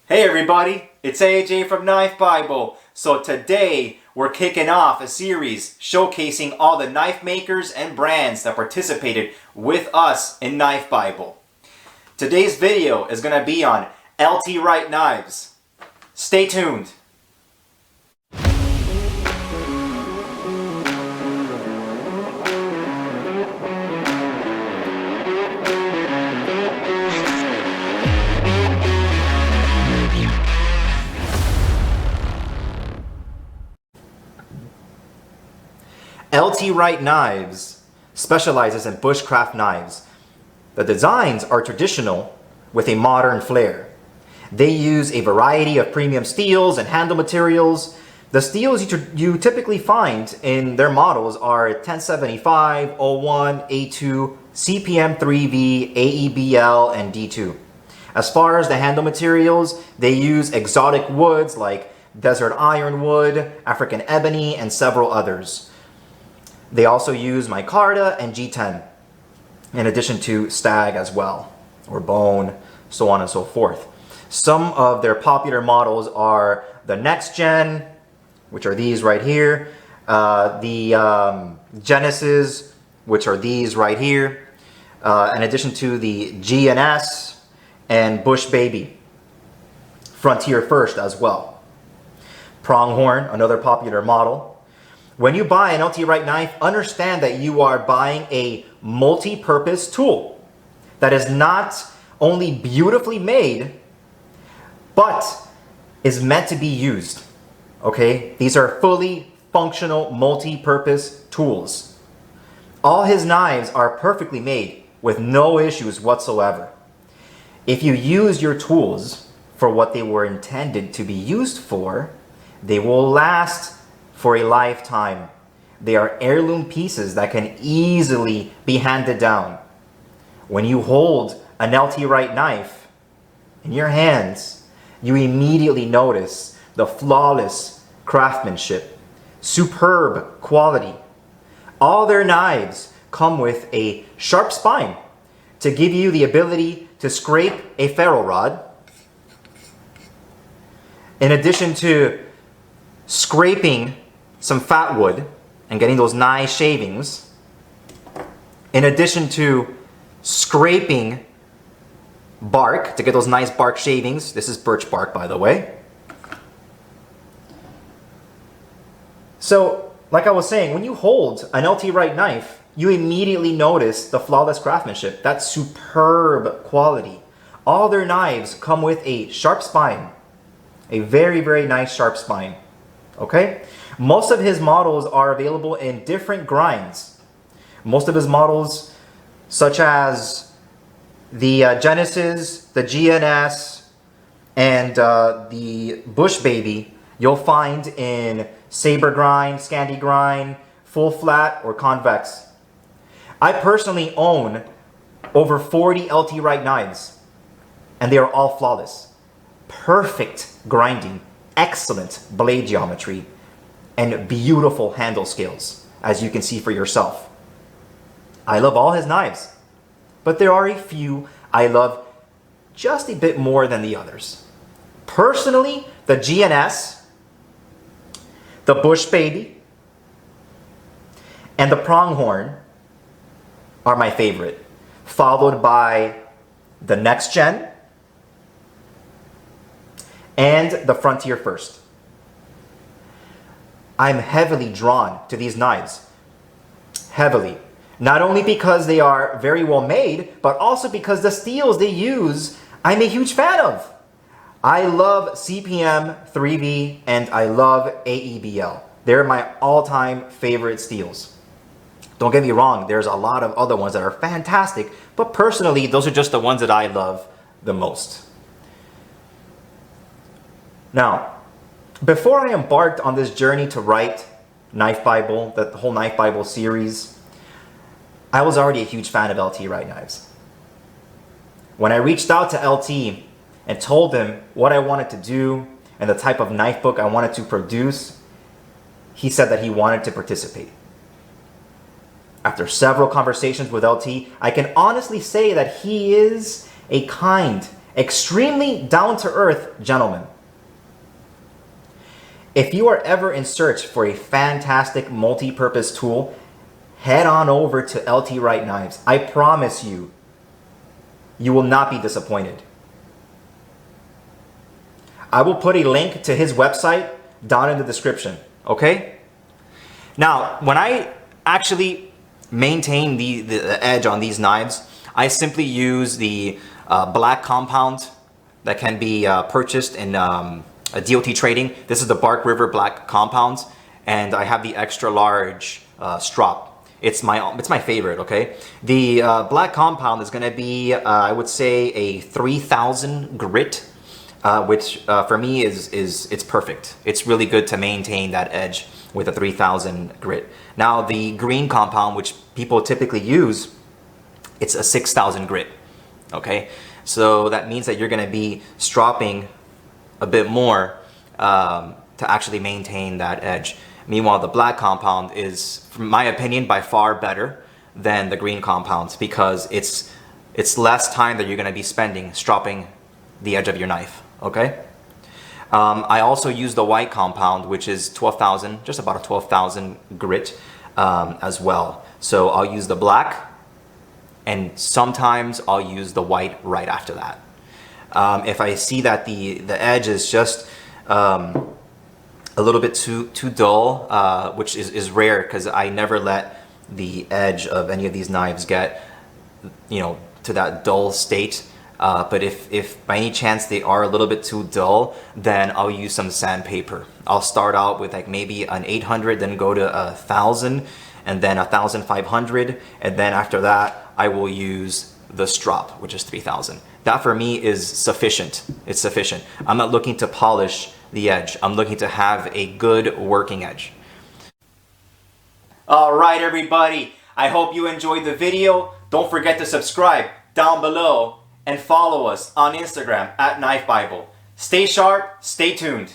Hey everybody, it's AJ from Knife Bible. So today we're kicking off a series showcasing all the knife makers and brands that participated with us in Knife Bible. Today's video is going to be on LT Wright Knives. Stay tuned. LT Wright Knives specializes in bushcraft knives. The designs are traditional with a modern flair. They use a variety of premium steels and handle materials. The steels you typically find in their models are 1075, 01, A2, CPM 3V, AEBL, and D2. As far as the handle materials, they use exotic woods like desert ironwood, African ebony, and several others. They also use micarta and G10, in addition to stag as well, or bone, so on and so forth. Some of their popular models are the NextGen, which are these right here, the Genesis, which are these right here, in addition to the GNS and Bushbaby, frontierfirst as well. Pronghorn, another popular model. When you buy an LT Wright knife, understand that you are buying a multi-purpose tool that is not only beautifully made, but is meant to be used. Okay? These are fully functional multi-purpose tools. All his knives are perfectly made with no issues whatsoever. If you use your tools for what they were intended to be used for, they will last for a lifetime. They are heirloom pieces that can easily be handed down. When you hold an LT Wright knife in your hands, you immediately notice the flawless craftsmanship, superb quality. All their knives come with a sharp spine to give you the ability to scrape a ferro rod, in addition to scraping some fat wood and getting those nice shavings, in addition to scraping bark to get those nice bark shavings. This is birch bark, by the way. So, like I was saying, when you hold an LT Wright knife, you immediately notice the flawless craftsmanship, that superb quality. All their knives come with a sharp spine, a very, very nice sharp spine. Okay? Most of his models are available in different grinds. Most of his models, such as the Genesis, the GNS, and the Bushbaby, you'll find in saber grind, Scandi grind, full flat, or convex. I personally own over 40 LT Wright knives, and they are all flawless. Perfect grinding, excellent blade geometry, and beautiful handle scales, as you can see for yourself. I love all his knives, but there are a few I love just a bit more than the others. Personally, the GNS, the Bushbaby, and the Pronghorn are my favorite, followed by the NextGen and the frontierfirst. I'm heavily drawn to these knives. Heavily. Not only because they are very well made, but also because the steels they use, I'm a huge fan of. I love CPM 3V and I love AEBL. They're my all-time favorite steels. Don't get me wrong, there's a lot of other ones that are fantastic, but personally, those are just the ones that I love the most. Now, before I embarked on this journey to write Knife Bible, the whole Knife Bible series, I was already a huge fan of LT Wright Knives. When I reached out to LT and told him what I wanted to do and the type of knife book I wanted to produce, he said that he wanted to participate. After several conversations with LT, I can honestly say that he is a kind Extremely down-to-earth gentlemen. If you are ever in search for a fantastic multi-purpose tool, head on over to LT Wright Knives. I promise you, you will not be disappointed. I will put a link to his website down in the description, okay? Now, when I actually maintain the edge on these knives, I simply use the black compound that can be purchased in DOT trading. This is the Bark River black compounds, and I have the extra large strop. It's my favorite, okay? The black compound is gonna be, I would say, a 3000 grit, which for me it's perfect. It's really good to maintain that edge with a 3000 grit. Now the green compound, which people typically use, it's a 6000 grit, okay? So that means that you're gonna be stropping a bit more to actually maintain that edge. Meanwhile, the black compound is, from my opinion, by far better than the green compounds because it's less time that you're going to be spending stropping the edge of your knife, okay? I also use the white compound, which is 12,000, just about a 12,000 grit as well. So I'll use the black, and sometimes I'll use the white right after that. If I see that the edge is just a little bit too dull, which is rare because I never let the edge of any of these knives get, you know, to that dull state. But if by any chance they are a little bit too dull, then I'll use some sandpaper. I'll start out with like maybe an 800, then go to 1000, and then 1500, and then after that I will use the strop, which is 3000. That for me is sufficient. It's sufficient. I'm not looking to polish the edge. I'm looking to have a good working edge. All right, everybody. I hope you enjoyed the video. Don't forget to subscribe down below and follow us on Instagram at Knife Bible. Stay sharp, stay tuned.